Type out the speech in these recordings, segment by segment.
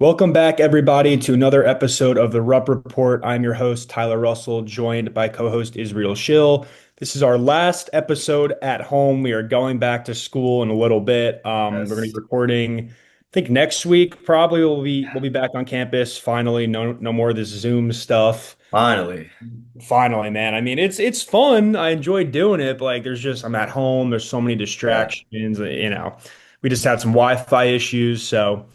Welcome back, everybody, to another episode of the Rupp Report. I'm your host, Tyler Russell, joined by co-host Israel Schill. This is our last episode at home. We are going back to school in a little bit. We're going to be Yes, recording, I think next week. Probably we'll be back on campus. Finally, no more of this Zoom stuff. finally. Finally, man. I mean, it's fun. I enjoy doing it, but like, I'm at home. There's so many Yeah. distractions. We just had some Wi-Fi issues, so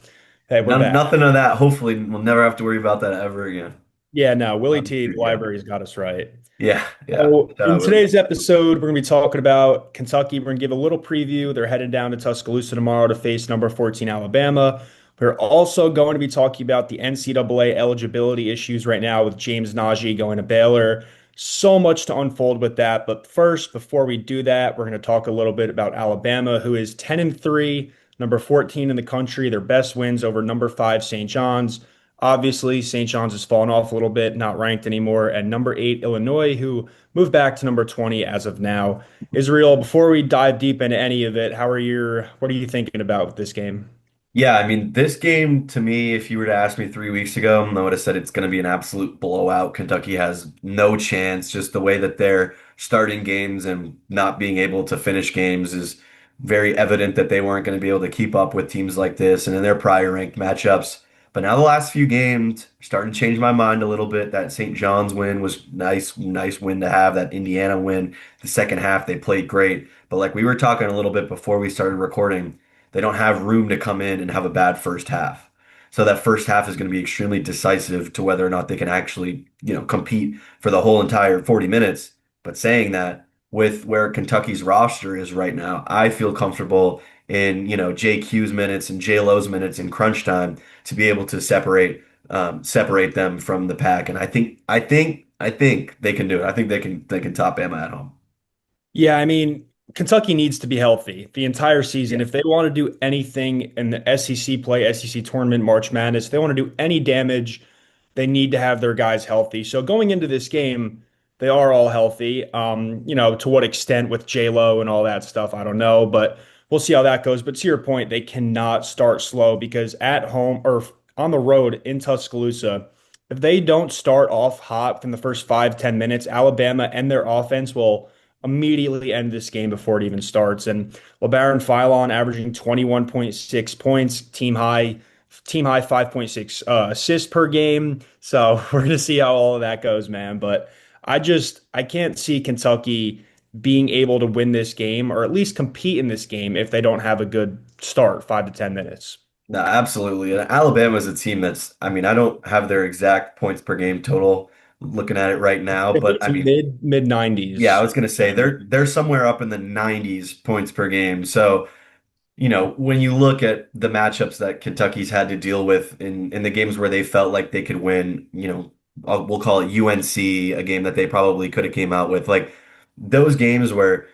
hey, we're None, back. nothing of that. Hopefully, we'll never have to worry about that ever again. Yeah, no, Willie T, the Yeah. library's got us right. Yeah. Yeah. So Shout in out, Willie. today's episode, we're going to be talking about Kentucky. We're going to give a little preview. They're headed down to Tuscaloosa tomorrow to face number 14 Alabama. We're also going to be talking about the NCAA eligibility issues right now with James Nnaji going to Baylor. So much to unfold with that. But first, before we do that, we're going to talk a little bit about Alabama, who is 10 and 3, number 14 in the country. Their best wins over number 5 St. John's. Obviously, St. John's has fallen off a little bit, not ranked anymore. And number 8, Illinois, who moved back to number 20 as of now. Israel, before we dive deep into any of it, what are you thinking about with this game? Yeah, I mean, this game to me, if you were to ask me 3 weeks ago, I would have said it's going to be an absolute blowout. Kentucky has no chance. Just the way that they're starting games and not being able to finish games is very evident that they weren't going to be able to keep up with teams like this and in their prior ranked matchups. But now the last few games are starting to change my mind a little bit. That St. John's win was nice, nice win to have. That Indiana win, the second half they played great. But like we were talking a little bit before we started recording. They don't have room to come in and have a bad first half. So that first half is going to be extremely decisive to whether or not they can actually, compete for the whole entire 40 minutes. But saying that, with where Kentucky's roster is right now, I feel comfortable in, JQ's minutes and J-Lo's minutes in crunch time to be able to separate them from the pack. And I think they can do it. I think they can top Bama at home. Yeah, I mean, Kentucky needs to be healthy the entire season. Yeah. If they want to do anything in the SEC play, SEC tournament, March Madness, if they want to do any damage, they need to have their guys healthy. So going into this game, they are all healthy. To what extent with J-Lo and all that stuff, I don't know, but we'll see how that goes. But to your point, they cannot start slow because at home or on the road in Tuscaloosa, if they don't start off hot from the first 5, 10 minutes, Alabama and their offense will immediately end this game before it even starts. And LeBaron Philon averaging 21.6 points, team high 5.6 assists per game. So we're gonna see how all of that goes, man. But I can't see Kentucky being able to win this game or at least compete in this game if they don't have a good start, 5 to 10 minutes. No, absolutely. And Alabama is a team that's, I mean, I don't have their exact points per game total looking at it right now, but It's I mean, mid yeah, I 90s. was gonna say they're somewhere up in the 90s points per game. So, when you look at the matchups that Kentucky's had to deal with in the games where they felt like they could win, we'll call it UNC, a game that they probably could have came out with. Like those games where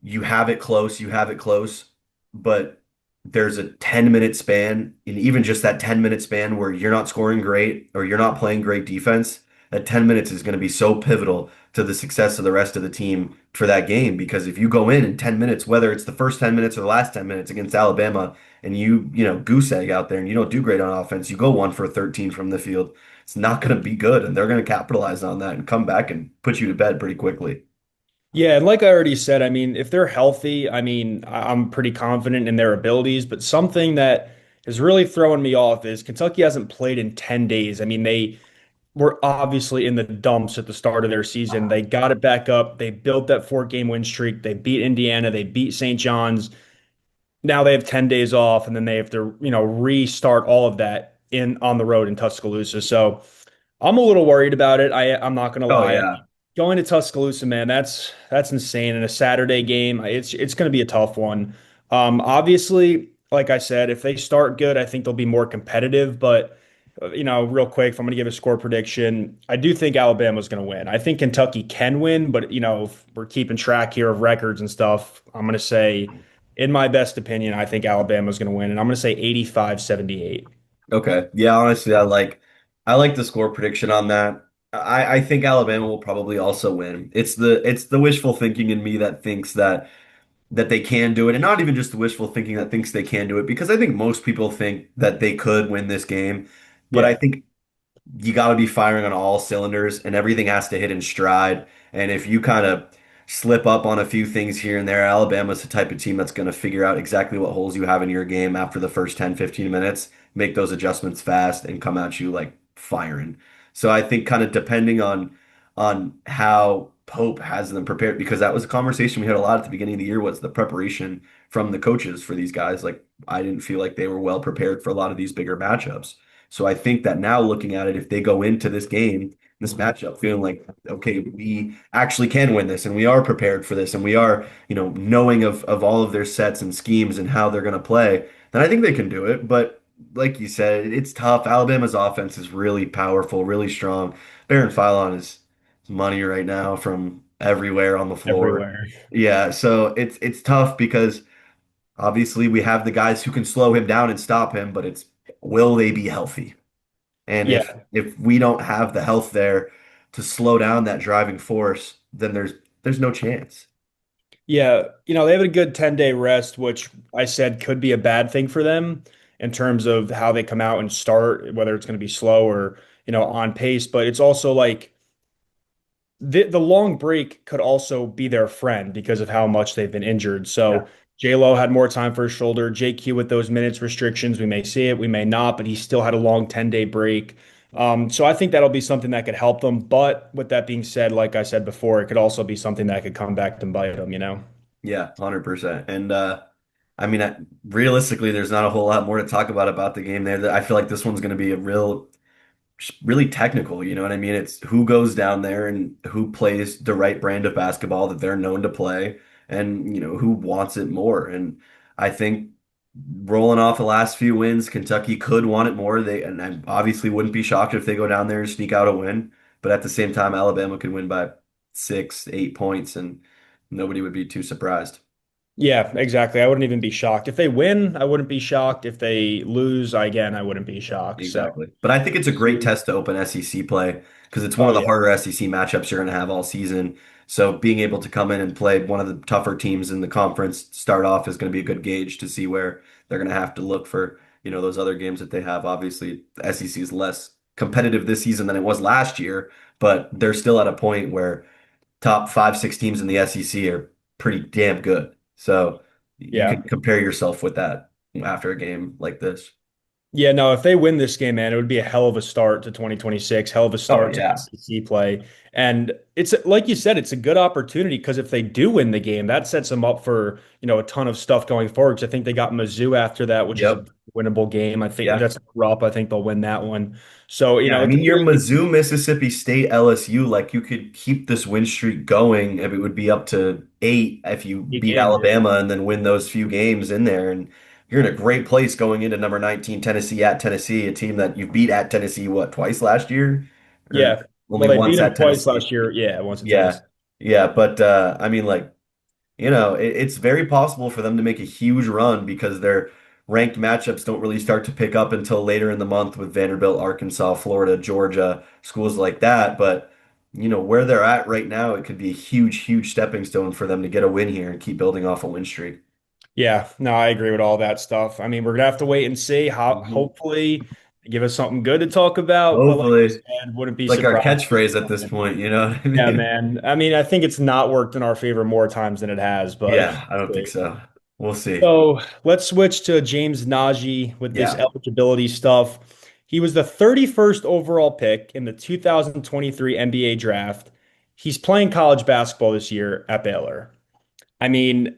you have it close, but there's a 10-minute span, and even just that 10-minute span where you're not scoring great or you're not playing great defense, that 10 minutes is going to be so pivotal to the success of the rest of the team for that game. Because if you go in 10 minutes, whether it's the first 10 minutes or the last 10 minutes against Alabama, and goose egg out there and you don't do great on offense, you go 1 for 13 from the field, it's not going to be good. And they're going to capitalize on that and come back and put you to bed pretty quickly. Yeah, and like I already said, I mean, if they're healthy, I'm pretty confident in their abilities, but something that is really throwing me off is Kentucky hasn't played in 10 days. I mean, they were obviously in the dumps at the start of their season. They got it back up. They built that 4 game win streak. They beat Indiana. They beat St. John's. Now they have 10 days off, and then they have to, restart all of that in on the road in Tuscaloosa. So I'm a little worried about it. I'm not gonna Oh lie. yeah. Going to Tuscaloosa, man, that's insane. In a Saturday game, it's gonna be a tough one. Obviously, like I said, if they start good, I think they'll be more competitive. But real quick, if I'm gonna give a score prediction, I do think Alabama's gonna win. I think Kentucky can win, but if we're keeping track here of records and stuff, I'm gonna say, in my best opinion, I think Alabama's gonna win, and I'm gonna say 85-78. Okay. Yeah, honestly, I like the score prediction on that. I think Alabama will probably also win. It's the wishful thinking in me that thinks that that they can do it, and not even just the wishful thinking that thinks they can do it, because I think most people think that they could win this game. But I Yeah. think you got to be firing on all cylinders and everything has to hit in stride. And if you kind of slip up on a few things here and there, Alabama's the type of team that's going to figure out exactly what holes you have in your game after the first 10, 15 minutes, make those adjustments fast and come at you like firing. So I think kind of depending on how Pope has them prepared, because that was a conversation we had a lot at the beginning of the year, was the preparation from the coaches for these guys. Like I didn't feel like they were well prepared for a lot of these bigger matchups. So I think that now looking at it, if they go into this game, this matchup, feeling like, okay, we actually can win this and we are prepared for this and we are, knowing of all of their sets and schemes and how they're going to play, then I think they can do it. But like you said, it's tough. Alabama's offense is really powerful, really strong. Baron Philon is money right now from everywhere on the floor. Everywhere. Yeah, so it's tough because obviously we have the guys who can slow him down and stop him, but it's will they be healthy? And if Yeah. if we don't have the health there to slow down that driving force, then there's no chance. Yeah, they have a good 10-day rest, which I said could be a bad thing for them in terms of how they come out and start, whether it's going to be slow or, on pace. But it's also like the long break could also be their friend because of how much they've been injured. So Yeah. J-Lo had more time for his shoulder. JQ with those minutes restrictions, we may see it, we may not, but he still had a long 10-day break. So I think that'll be something that could help them. But with that being said, like I said before, it could also be something that could come back to bite them. Yeah, 100%. And I mean, realistically, there's not a whole lot more to talk about the game there. I feel like this one's going to be a really technical, you know what I mean? It's who goes down there and who plays the right brand of basketball that they're known to play and, who wants it more. And I think rolling off the last few wins, Kentucky could want it more. And I obviously wouldn't be shocked if they go down there and sneak out a win. But at the same time, Alabama could win by 6, 8 points and nobody would be too surprised. Yeah, exactly. I wouldn't even be shocked. If they win, I wouldn't be shocked. If they lose, again, I wouldn't be shocked. So, Exactly. But I think it's a great test to open SEC play because it's one oh of the yeah. harder SEC matchups you're going to have all season. So being able to come in and play one of the tougher teams in the conference start off is going to be a good gauge to see where they're going to have to look for, those other games that they have. Obviously, the SEC is less competitive this season than it was last year, but they're still at a point where top 5, 6 teams in the SEC are pretty damn good. So you can Yeah. compare yourself with that after a game like this. Yeah, no, if they win this game, man, it would be a hell of a start to 2026, hell of a Oh start to yeah. SEC play. And it's like you said, it's a good opportunity because if they do win the game, that sets them up for, a ton of stuff going forward. 'Cause I think they got Mizzou after that, which is a Yep. winnable game. I think Yeah. that's Rupp. I think they'll win that one. So, Yeah, I it's a mean, your really Mizzou, Mississippi State, LSU, like you could keep this win streak going if it would be up to 8 if you big beat games. Yeah. Alabama and then win those few games in there. And you're in a great place going into number 19, Tennessee at Tennessee, a team that you beat at Tennessee, what, twice last year? Or Yeah. only Well, they beat once them at twice Tennessee? last year. Yeah, once in Yeah. Tennessee. Yeah. But I mean, like, it's very possible for them to make a huge run because their ranked matchups don't really start to pick up until later in the month with Vanderbilt, Arkansas, Florida, Georgia, schools like that. But, where they're at right now, it could be a huge, huge stepping stone for them to get a win here and keep building off a win streak. Yeah, no, I agree with all that stuff. I mean, we're gonna have to wait and see how Mhm. hopefully they give us something good to talk about. But like you Hopefully, said, wouldn't be like our surprised. catchphrase at this point, you know what I Yeah, mean? man. I mean, I think it's not worked in our favor more times than it has, but Yeah, I don't think we'll see. so. We'll see. So let's switch to James Nnaji with this Yeah. eligibility stuff. He was the 31st overall pick in the 2023 NBA draft. He's playing college basketball this year at Baylor. I mean,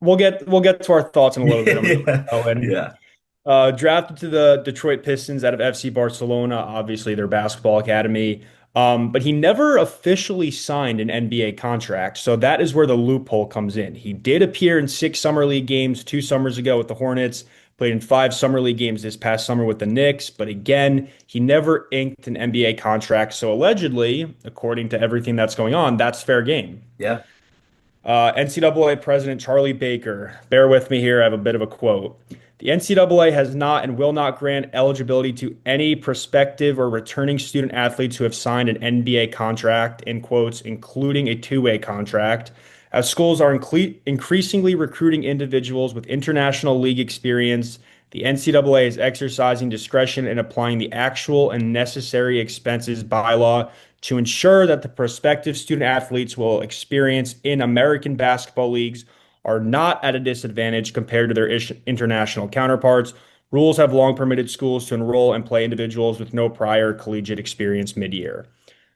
we'll get to our thoughts in a little bit. I'm Yeah. gonna go and Yeah. drafted to the Detroit Pistons out of FC Barcelona, obviously their basketball academy. But he never officially signed an NBA contract. So that is where the loophole comes in. He did appear in 6 summer league games 2 summers ago with the Hornets, played in 5 summer league games this past summer with the Knicks. But again, he never inked an NBA contract. So allegedly, according to everything that's going on, that's fair game. Yeah. NCAA President Charlie Baker, bear with me here, I have a bit of a quote. The NCAA has not and will not grant eligibility to any prospective or returning student athletes who have signed an NBA contract, in quotes, including a two-way contract, As schools are increasingly recruiting individuals with international league experience, the NCAA is exercising discretion in applying the actual and necessary expenses bylaw to ensure that the prospective student athletes will experience in American basketball leagues are not at a disadvantage compared to their international counterparts. Rules have long permitted schools to enroll and play individuals with no prior collegiate experience mid-year.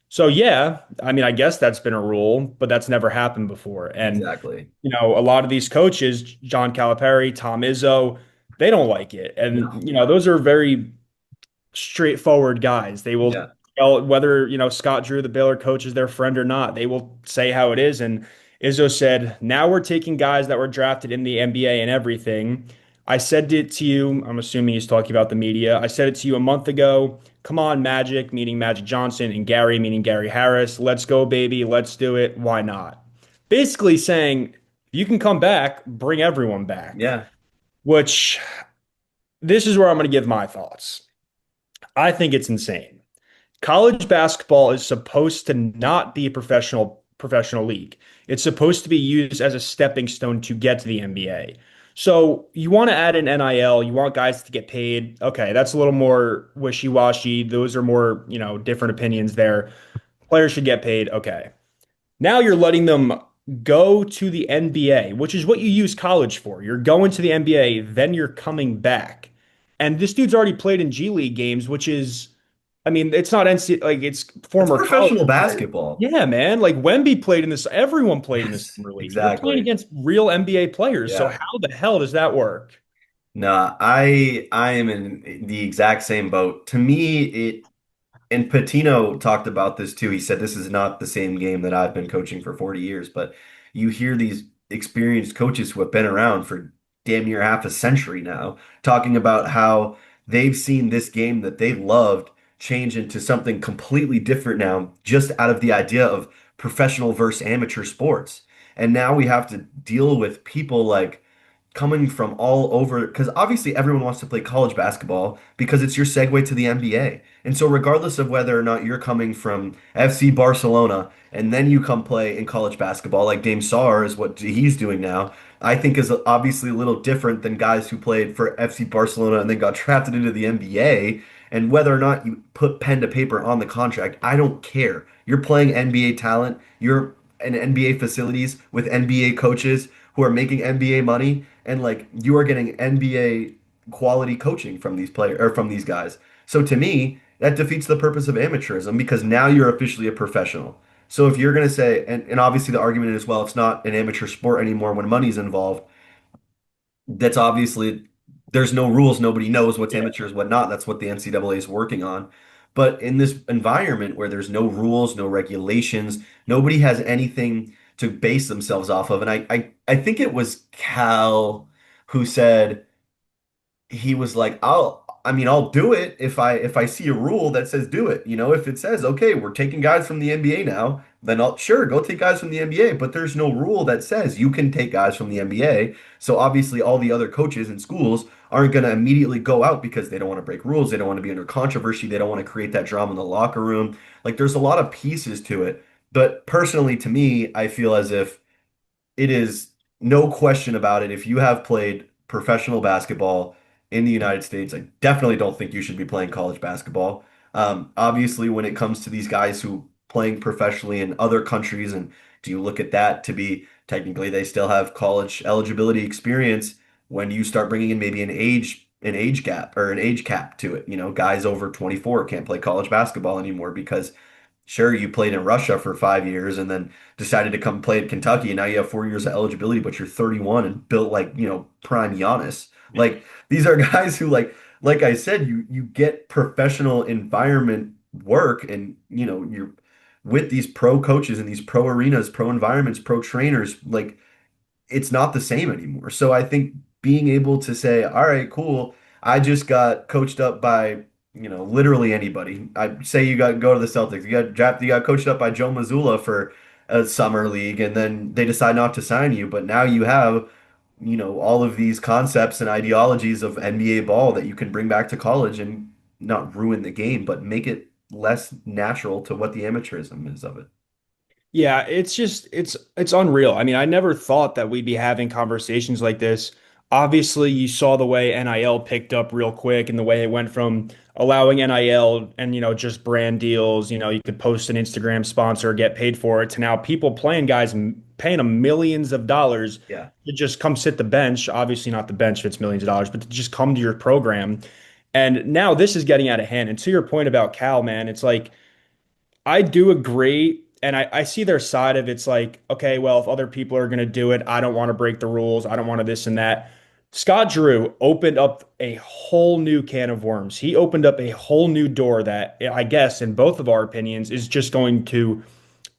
So yeah, I mean, I guess that's been a rule, but that's never happened before. And Exactly. a lot of these coaches, John Calipari, Tom Izzo, they don't like it. No. And those are very straightforward guys. They will Yeah. tell whether, Scott Drew, the Baylor coach, is their friend or not. They will say how it is. And Izzo said, now we're taking guys that were drafted in the NBA and everything. I said it to you. I'm assuming he's talking about the media. I said it to you a month ago. Come on, Magic, meaning Magic Johnson, and Gary, meaning Gary Harris. Let's go, baby. Let's do it. Why not? Basically saying, if you can come back, bring everyone back, Yeah. which this is where I'm going to give my thoughts. I think it's insane. College basketball is supposed to not be a professional league. It's supposed to be used as a stepping stone to get to the NBA. So you want to add an NIL, you want guys to get paid. Okay, that's a little more wishy-washy. Those are more, different opinions there. Players should get paid. Okay. Now you're letting them go to the NBA, which is what you use college for. You're going to the NBA, then you're coming back. And this dude's already played in G League games, which is, I mean, it's not NC like it's It's former college professional players. basketball. Yeah, man. Like Wemby played in this, everyone played in the Yes, summer league. You're playing exactly. against real NBA players. So Yeah. how the hell does that work? No, I am in the exact same boat. To me, it and Patino talked about this too. He said this is not the same game that I've been coaching for 40 years, but you hear these experienced coaches who have been around for damn near half a century now talking about how they've seen this game that they loved change into something completely different now, just out of the idea of professional versus amateur sports. And now we have to deal with people like coming from all over because obviously everyone wants to play college basketball because it's your segue to the NBA. And so regardless of whether or not you're coming from FC Barcelona and then you come play in college basketball like Dame Sarr is what he's doing now, I think is obviously a little different than guys who played for FC Barcelona and then got drafted into the NBA. And whether or not you put pen to paper on the contract, I don't care. You're playing NBA talent, you're in NBA facilities with NBA coaches who are making NBA money and like you are getting NBA quality coaching from these players or from these guys. So to me, that defeats the purpose of amateurism because now you're officially a professional. So if you're going to say, and obviously the argument is, well, it's not an amateur sport anymore when money's involved. That's obviously there's no rules. Nobody knows what's Yeah. amateurs, what not. That's what the NCAA is working on. But in this environment where there's no rules, no regulations, nobody has anything to base themselves off of. And I think it was Cal who said he was like, I'll do it if I see a rule that says do it. You know, if it says, okay, we're taking guys from the NBA now, then I'll sure go take guys from the NBA. But there's no rule that says you can take guys from the NBA. So obviously all the other coaches and schools aren't going to immediately go out because they don't want to break rules. They don't want to be under controversy. They don't want to create that drama in the locker room. Like there's a lot of pieces to it. But personally, to me, I feel as if it is no question about it. If you have played professional basketball in the United States, I definitely don't think you should be playing college basketball. Obviously, when it comes to these guys who playing professionally in other countries, and do you look at that to be technically they still have college eligibility experience when you start bringing in maybe an age gap or an age cap to it. You know, guys over 24 can't play college basketball anymore because sure, you played in Russia for 5 years and then decided to come play at Kentucky, and now you have 4 years of eligibility, but you're 31 and built like, prime Giannis. Like these are guys who like I said, you get professional environment work and you're with these pro coaches and these pro arenas, pro environments, pro trainers, like it's not the same anymore. So I think being able to say, all right, cool, I just got coached up by, literally anybody. I say you got go to the Celtics, you got drafted, you got coached up by Joe Mazzulla for a summer league, and then they decide not to sign you, but now you have, all of these concepts and ideologies of NBA ball that you can bring back to college and not ruin the game, but make it less natural to what the amateurism is of it. Yeah, it's unreal. I mean, I never thought that we'd be having conversations like this. Obviously, you saw the way NIL picked up real quick and the way it went from allowing NIL and just brand deals, you could post an Instagram sponsor, get paid for it, to now people playing guys paying them millions of dollars Yeah. to just come sit the bench. Obviously not the bench if it's millions of dollars, but to just come to your program. And now this is getting out of hand. And to your point about Cal, man, it's like I do agree. And I see their side of it's like, okay, well, if other people are going to do it, I don't want to break the rules. I don't want to this and that. Scott Drew opened up a whole new can of worms. He opened up a whole new door that I guess, in both of our opinions, is just going to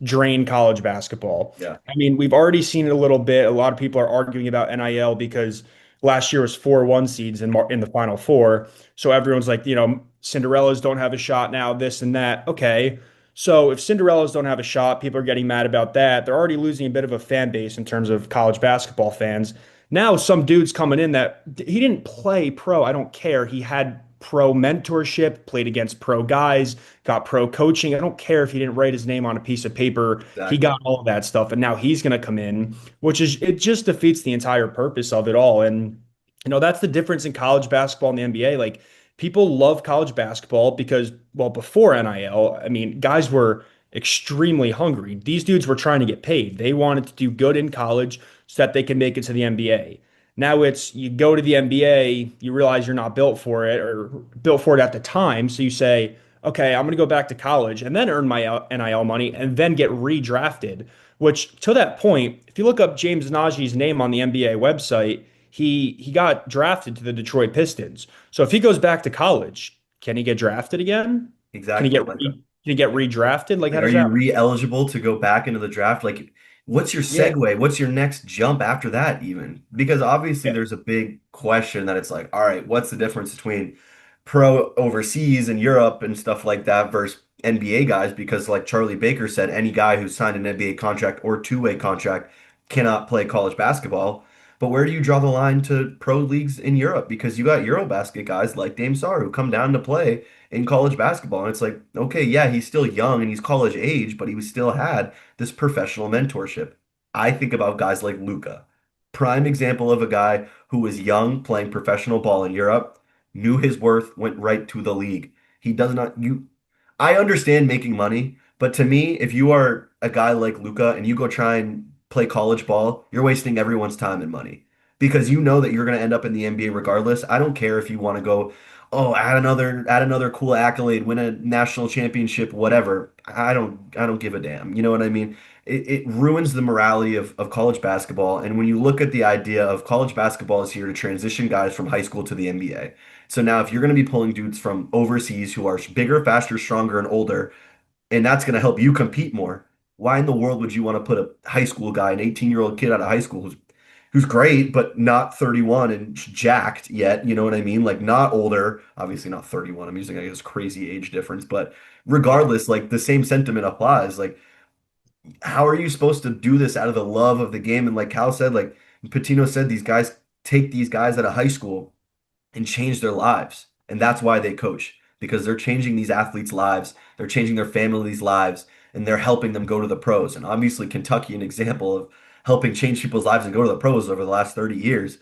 drain college basketball. Yeah. I mean, we've already seen it a little bit. A lot of people are arguing about NIL because last year was 4 1 seeds in the Final Four. So everyone's like, Cinderellas don't have a shot now, this and that. Okay. So if Cinderellas don't have a shot, people are getting mad about that. They're already losing a bit of a fan base in terms of college basketball fans. Now some dude's coming in that he didn't play pro. I don't care. He had pro mentorship, played against pro guys, got pro coaching. I don't care if he didn't write his name on a piece of paper. He Exactly. got all of that stuff. And now he's going to come in, which is, it just defeats the entire purpose of it all. And, that's the difference in college basketball and the NBA. Like, people love college basketball because, well, before NIL, I mean, guys were extremely hungry. These dudes were trying to get paid. They wanted to do good in college so that they can make it to the NBA. Now it's you go to the NBA, you realize you're not built for it or built for it at the time. So you say, okay, I'm going to go back to college and then earn my NIL money and then get redrafted. Which to that point, if you look up James Nnaji's name on the NBA website, he got drafted to the Detroit Pistons. So if he goes back to college, can he get drafted again? Can he Exactly. get can he get redrafted? Like, how Like, are does you that work? re-eligible to go back into the draft? Like, what's your Yeah. segue? What's your next jump after that, even? Because obviously Yeah. there's a big question that it's like, all right, what's the difference between pro overseas and Europe and stuff like that versus NBA guys? Because, like Charlie Baker said, any guy who's signed an NBA contract or two-way contract cannot play college basketball. But where do you draw the line to pro leagues in Europe? Because you got Eurobasket guys like Dame Sarr who come down to play in college basketball. And it's like, okay, yeah, he's still young and he's college age, but he still had this professional mentorship. I think about guys like Luca, prime example of a guy who was young playing professional ball in Europe, knew his worth, went right to the league. He does not, you, I understand making money, but to me, if you are a guy like Luca and you go try and play college ball, you're wasting everyone's time and money because you know that you're going to end up in the NBA regardless. I don't care if you want to go, oh, add another cool accolade, win a national championship, whatever. I don't give a damn. You know what I mean? It ruins the morality of college basketball. And when you look at the idea of college basketball is here to transition guys from high school to the NBA. So now if you're going to be pulling dudes from overseas who are bigger, faster, stronger, and older, and that's going to help you compete more, why in the world would you want to put a high school guy, an 18-year-old kid out of high school who's great, but not 31 and jacked yet. You know what I mean? Like not older, obviously not 31. I'm using, I guess, crazy age difference, but regardless, like the same sentiment applies. Like, how are you supposed to do this out of the love of the game? And like Cal said, like Patino said, these guys take these guys out of high school and change their lives. And that's why they coach, because they're changing these athletes' lives, they're changing their families' lives, and they're helping them go to the pros. And obviously, Kentucky, an example of helping change people's lives and go to the pros over the last 30 years.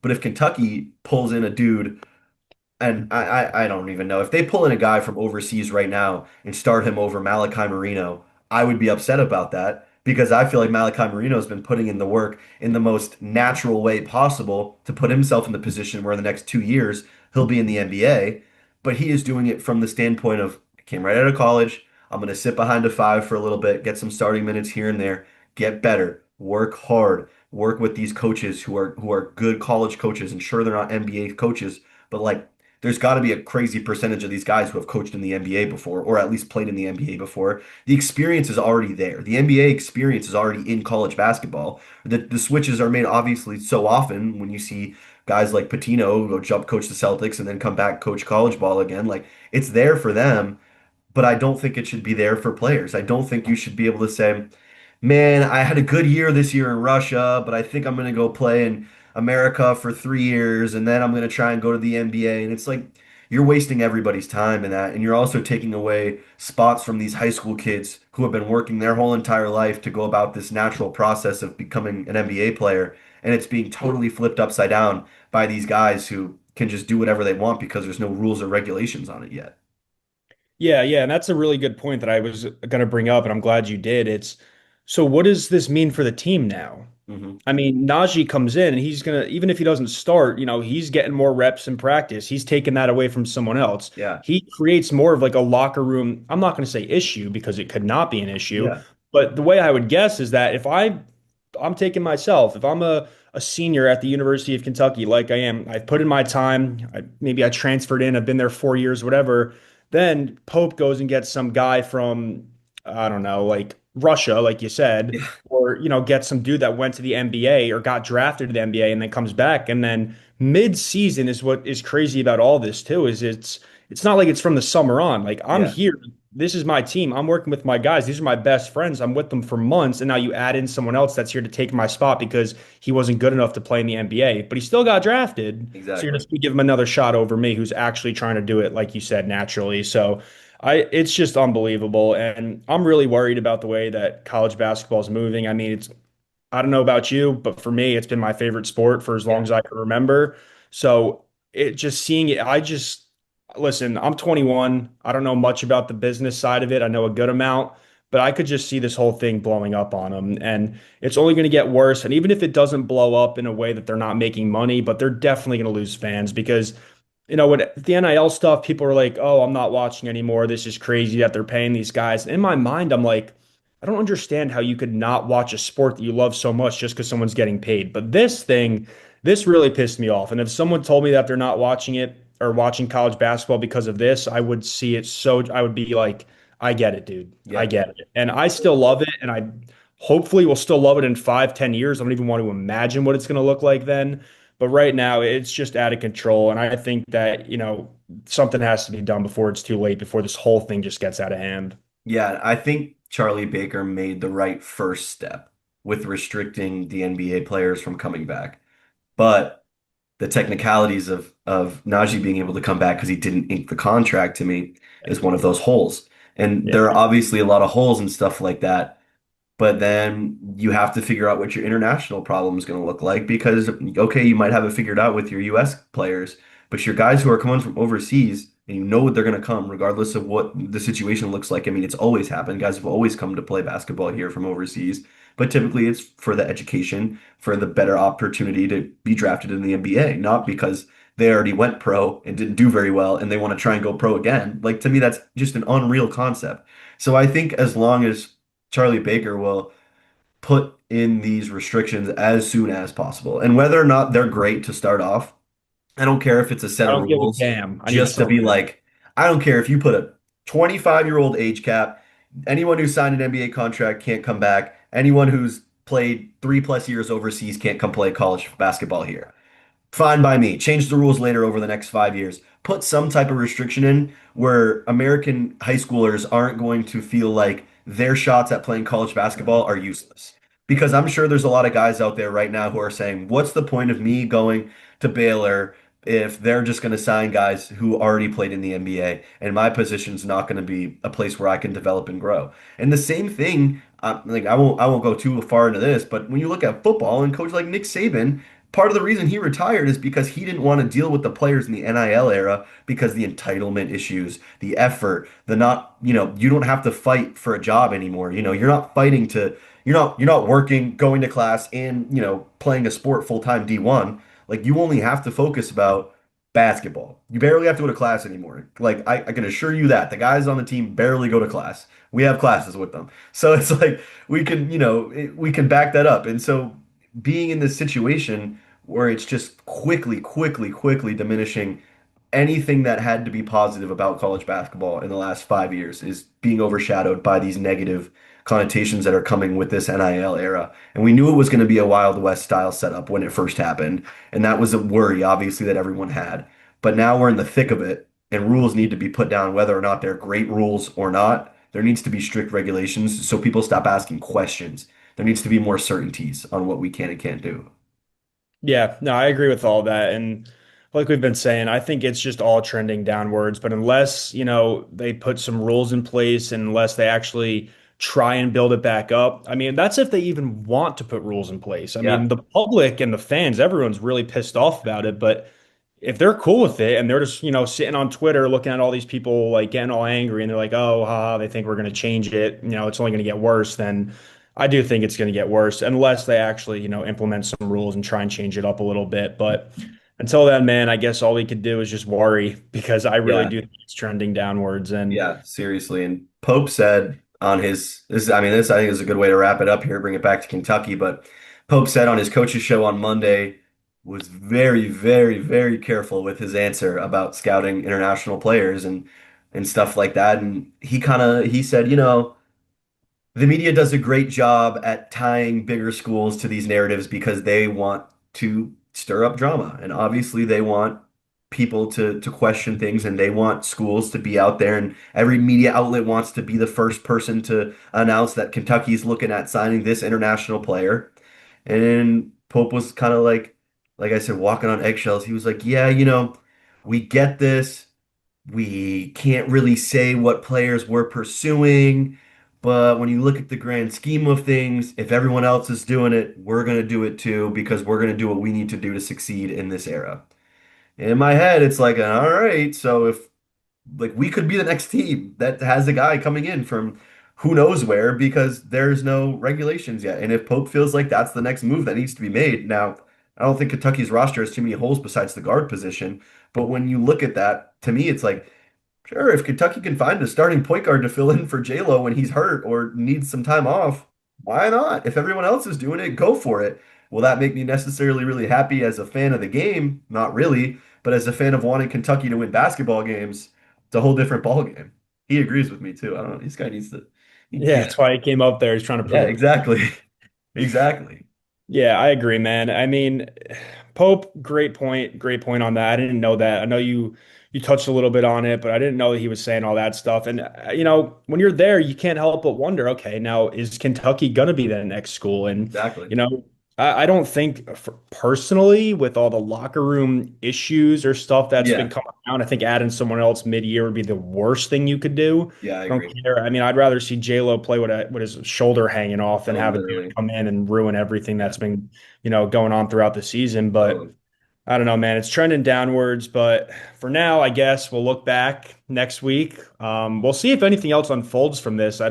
But if Kentucky pulls in a dude and I don't even know if they pull in a guy from overseas right now and start him over Malachi Marino, I would be upset about that because I feel like Malachi Marino has been putting in the work in the most natural way possible to put himself in the position where in the next 2 years he'll be in the NBA. But he is doing it from the standpoint of I came right out of college. I'm going to sit behind a five for a little bit, get some starting minutes here and there, get better, work hard, work with these coaches who are good college coaches, and sure they're not NBA coaches, but like there's got to be a crazy percentage of these guys who have coached in the NBA before, or at least played in the NBA before. The experience is already there. The NBA experience is already in college basketball. The switches are made obviously so often when you see guys like Patino go jump coach the Celtics and then come back coach college ball again. Like it's there for them, but I don't think it should be there for players. I don't think you should be able to say, man, I had a good year this year in Russia, but I think I'm going to go play in America for 3 years and then I'm going to try and go to the NBA. And it's like, you're wasting everybody's time in that. And you're also taking away spots from these high school kids who have been working their whole entire life to go about this natural process of becoming an NBA player. And it's being totally flipped upside down by these guys who can just do whatever they want because there's no rules or regulations on it yet. Yeah, yeah, and that's a really good point that I was going to bring up, and I'm glad you did. It's so what does this mean for the team now? Hmm. I mean, Najee comes in and he's gonna, even if he doesn't start, he's getting more reps in practice. He's taking that away from someone else. Yeah. He creates more of like a locker room. I'm not going to say issue because it could not be an issue, Yeah. but the way I would guess is that I'm taking myself, if I'm a senior at the University of Kentucky, like I am, I've put in my time. Maybe I transferred in, I've been there 4 years, whatever. Then Pope goes and gets some guy from, I don't know, like Russia, like you said, Yeah. or get some dude that went to the NBA or got drafted to the NBA and then comes back. And then mid-season is what is crazy about all this too, is it's not like it's from the summer on. Like I'm Yeah. here. This is my team. I'm working with my guys. These are my best friends. I'm with them for months. And now you add in someone else that's here to take my spot because he wasn't good enough to play in the NBA, but he still got drafted. So you're Exactly. just gonna give him another shot over me who's actually trying to do it, like you said, naturally. So it's just unbelievable. And I'm really worried about the way that college basketball is moving. I mean, I don't know about you, but for me, it's been my favorite sport for as long Yeah. as I can remember. So it just seeing it, listen, I'm 21. I don't know much about the business side of it. I know a good amount, but I could just see this whole thing blowing up on them. And it's only going to get worse. And even if it doesn't blow up in a way that they're not making money, but they're definitely going to lose fans because with the NIL stuff, people are like, oh, I'm not watching anymore. This is crazy that they're paying these guys. In my mind, I'm like, I don't understand how you could not watch a sport that you love so much just because someone's getting paid. But this really pissed me off. And if someone told me that they're not watching it or watching college basketball because of this, I would see it I would be like, I get it, dude. I Yeah. get it. And I still love it. And I hopefully will still love it in 5, 10 years. I don't even want to imagine what it's going to look like then. But right now, it's just out of control. And I think that, something has to be done before it's too late, before this whole thing just gets out of hand. Yeah, I think Charlie Baker made the right first step with restricting the NBA players from coming back. But the technicalities of Najee being able to come back because he didn't ink the contract to me is one of those holes. And Yeah. there are obviously a lot of holes and stuff like that. But then you have to figure out what your international problem is going to look like because, okay, you might have it figured out with your US players, but your guys who are coming from overseas and you know they're going to come regardless of what the situation looks like. I mean, it's always happened. Guys have always come to play basketball here from overseas, but typically it's for the education, for the better opportunity to be drafted in the NBA, not because they already went pro and didn't do very well and they want to try and go pro again. Like to me, that's just an unreal concept. So I think as long as Charlie Baker will put in these restrictions as soon as possible. And whether or not they're great to start off, I don't care if it's a set I of don't give a rules, damn. I need just to be something. like, I don't care if you put a 25-year-old age cap, anyone who signed an NBA contract can't come back, anyone who's played 3+ years overseas can't come play college basketball here. Fine by me. Change the rules later over the next 5 years. Put some type of restriction in where American high schoolers aren't going to feel like their shots at playing college basketball are useless. Because I'm sure there's a lot of guys out there right now who are saying, what's the point of me going to Baylor if they're just going to sign guys who already played in the NBA and my position's not going to be a place where I can develop and grow. And the same thing, like I won't go too far into this, but when you look at football and coach like Nick Saban, part of the reason he retired is because he didn't want to deal with the players in the NIL era because the entitlement issues, the effort, the not, you don't have to fight for a job anymore. You're not fighting to, you're not working, going to class and, playing a sport full-time D1. Like you only have to focus about basketball. You barely have to go to class anymore. Like I can assure you that the guys on the team barely go to class. We have classes with them. So it's like we can back that up. And so being in this situation where it's just quickly, quickly, quickly diminishing anything that had to be positive about college basketball in the last 5 years is being overshadowed by these negative connotations that are coming with this NIL era. And we knew it was going to be a Wild West style setup when it first happened. And that was a worry, obviously, that everyone had. But now we're in the thick of it, and rules need to be put down, whether or not they're great rules or not. There needs to be strict regulations so people stop asking questions. There needs to be more certainties on what we can and can't do. Yeah, no, I agree with all that. And like we've been saying, I think it's just all trending downwards. But unless, they put some rules in place and unless they actually try and build it back up, I mean, that's if they even want to put rules in place. I mean, Yeah, the public and the fans, everyone's really pissed off about it. But if they're cool with it and they're just, sitting on Twitter looking at all these people like getting all angry and they're like, oh, haha, they think we're going to change it, it's only going to get worse, then I do think it's going to get worse unless they actually, implement some rules and try and change it up a little bit. But until then, man, I guess all we could do is just worry because I really yeah, do think it's trending downwards. And yeah, seriously. And Pope said on his this I mean this I think is a good way to wrap it up here, bring it back to Kentucky, but Pope said on his coach's show on Monday was very, very, very careful with his answer about scouting international players and stuff like that. And he said, the media does a great job at tying bigger schools to these narratives because they want to stir up drama. And obviously they want people to question things and they want schools to be out there and every media outlet wants to be the first person to announce that Kentucky's looking at signing this international player. And Pope was kind of like I said, walking on eggshells. He was like, yeah, we get this. We can't really say what players we're pursuing, but when you look at the grand scheme of things, if everyone else is doing it, we're going to do it too because we're going to do what we need to do to succeed in this era. In my head, it's like, all right, so if like we could be the next team that has a guy coming in from who knows where because there's no regulations yet. And if Pope feels like that's the next move that needs to be made, now I don't think Kentucky's roster has too many holes besides the guard position. But when you look at that, to me, it's like, sure, if Kentucky can find a starting point guard to fill in for J-Lo when he's hurt or needs some time off, why not? If everyone else is doing it, go for it. Will that make me necessarily really happy as a fan of the game? Not really. But as a fan of wanting Kentucky to win basketball games, it's a whole different ballgame. He agrees with me too. I don't know. This guy needs to. yeah, that's why he came up there. He's trying to Yeah, prove a point. exactly. Exactly. Yeah, I agree, man. I mean, Pope, great point on that. I didn't know that. I know you touched a little bit on it, but I didn't know that he was saying all that stuff. And when you're there, you can't help but wonder, okay, now is Kentucky gonna be that next school? And Exactly. I don't think personally, with all the locker room issues or stuff that's been Yeah. coming around, I think adding someone else mid-year would be the worst thing you could do. Yeah, I I don't agree. care. I mean, I'd rather see J-Lo play with his shoulder hanging off than Oh, have a dude literally. come in and ruin everything Yeah, that's been, going on throughout the season. But totally. I don't know, man. It's trending downwards, but for now, I guess we'll look back next week. We'll see if anything else unfolds from this. I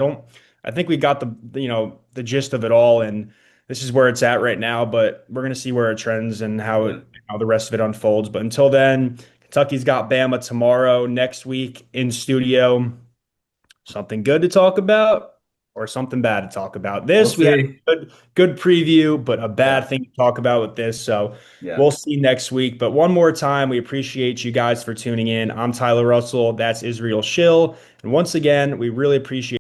think we got the gist of it all, and this is where it's at right now. But we're gonna see where it trends and Yeah. how the rest of it unfolds. But until then, Kentucky's got Bama tomorrow. Next week in studio, something good to talk about or something bad to talk about. We'll This we had see. a good preview, but a Yeah. bad thing to talk about with this. So Yeah. we'll see next week. But one more time, we appreciate you guys for tuning in. I'm Tyler Russell. That's Israel Schill. And once again, we really appreciate